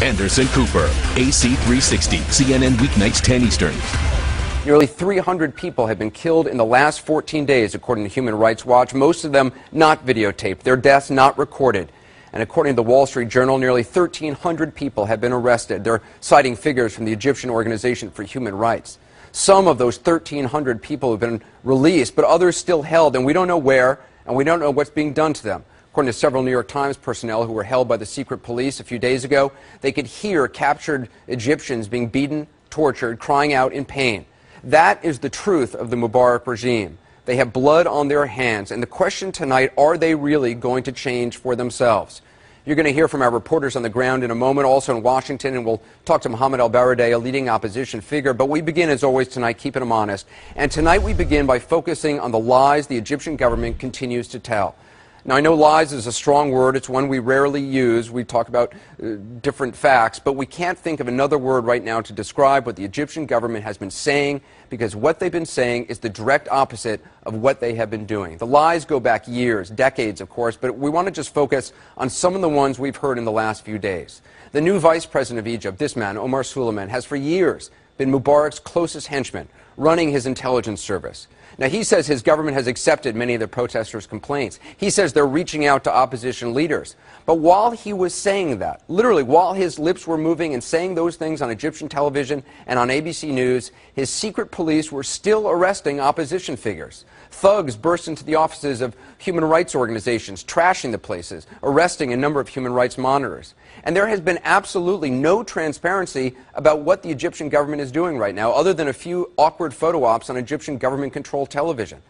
Anderson Cooper, AC 360, CNN weeknights 10 Eastern. Nearly 300 people have been killed in the last 14 days, according to Human Rights Watch, most of them not videotaped, their deaths not recorded. And according to the Wall Street Journal, nearly 1,300 people have been arrested. They're citing figures from the Egyptian Organization for Human Rights. Some of those 1,300 people have been released, but others still held, and we don't know where, and we don't know what's being done to them. According to several New York Times personnel who were held by the secret police a few days ago, they could hear captured Egyptians being beaten, tortured, crying out in pain. That is the truth of the Mubarak regime. They have blood on their hands, and the question tonight, are they really going to change for themselves? You're going to hear from our reporters on the ground in a moment, also in Washington, and we'll talk to Mohammed al-Baradei, a leading opposition figure. But we begin, as always, tonight, keeping them honest. And tonight we begin by focusing on the lies the Egyptian government continues to tell. Now, I know lies is a strong word. It's one we rarely use. We talk about different facts, but we can't think of another word right now to describe what the Egyptian government has been saying, because what they've been saying is the direct opposite of what they have been doing. The lies go back years, decades, of course, but we want to just focus on some of the ones we've heard in the last few days. The new vice president of Egypt, this man, Omar Suleiman, has for years been Mubarak's closest henchman, running his intelligence service. Now, he says his government has accepted many of the protesters' complaints. He says they're reaching out to opposition leaders. But while he was saying that, literally while his lips were moving and saying those things on Egyptian television and on ABC News, his secret police were still arresting opposition figures. Thugs burst into the offices of human rights organizations, trashing the places, arresting a number of human rights monitors. And there has been absolutely no transparency about what the Egyptian government is doing right now, other than a few awkward photo ops on Egyptian government-controlled television.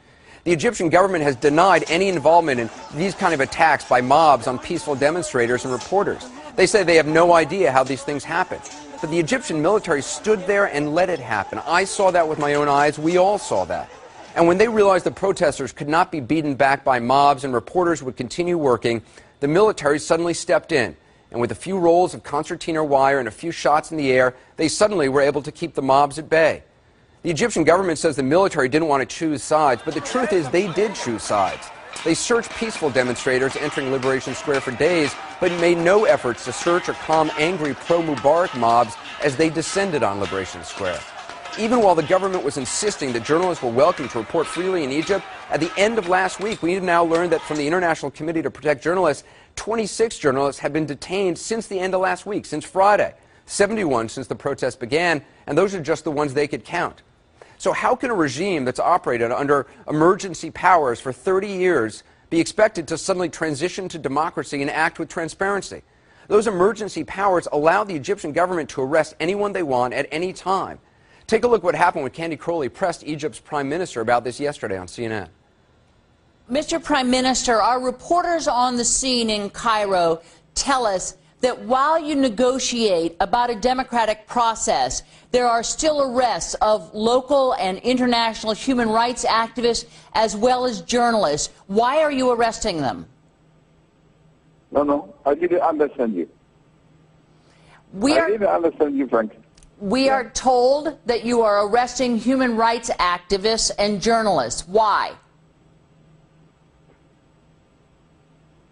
The Egyptian government has denied any involvement in these kind of attacks by mobs on peaceful demonstrators and reporters. They say they have no idea how these things happen. But the Egyptian military stood there and let it happen. I saw that with my own eyes. We all saw that. And when they realized the protesters could not be beaten back by mobs and reporters would continue working, the military suddenly stepped in. And with a few rolls of concertina wire and a few shots in the air, they suddenly were able to keep the mobs at bay. The Egyptian government says the military didn't want to choose sides, but the truth is they did choose sides. They searched peaceful demonstrators entering Liberation Square for days, but made no efforts to search or calm angry pro-Mubarak mobs as they descended on Liberation Square. Even while the government was insisting that journalists were welcome to report freely in Egypt, at the end of last week, we have now learned that from the International Committee to Protect Journalists, 26 journalists have been detained since the end of last week, since Friday. 71 since the protests began, and those are just the ones they could count. So how can a regime that's operated under emergency powers for 30 years be expected to suddenly transition to democracy and act with transparency? Those emergency powers allow the Egyptian government to arrest anyone they want at any time. Take a look what happened when Candy Crowley pressed Egypt's prime minister about this yesterday on CNN. Mr. Prime Minister, our reporters on the scene in Cairo tell us that while you negotiate about a democratic process, there are still arrests of local and international human rights activists as well as journalists. Why are you arresting them? No, I didn't understand you. I didn't understand you, Frank. We are told that you are arresting human rights activists and journalists. Why?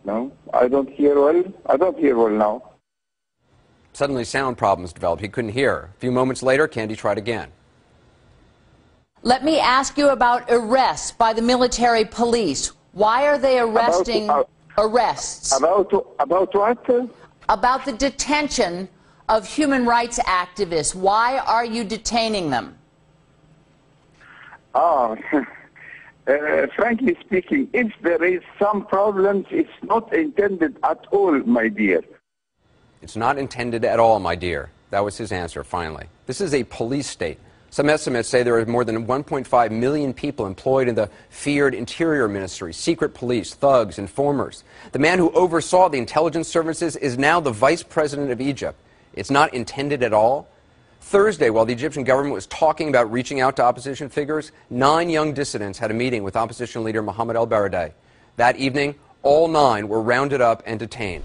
No, I don't hear well. I don't hear well now. Suddenly sound problems developed. He couldn't hear. A few moments later, Candy tried again. Let me ask you about arrests by the military police. Why are they arresting arrests? About what? About the detention of human rights activists. Why are you detaining them? Frankly speaking, if there is some problems, it's not intended at all, my dear. It's not intended at all, my dear. That was his answer, finally. This is a police state. Some estimates say there are more than 1.5 million people employed in the feared Interior Ministry, secret police, thugs, informers. The man who oversaw the intelligence services is now the vice president of Egypt. It's not intended at all. Thursday, while the Egyptian government was talking about reaching out to opposition figures, 9 young dissidents had a meeting with opposition leader Mohammed al-Baradei. That evening, all 9 were rounded up and detained.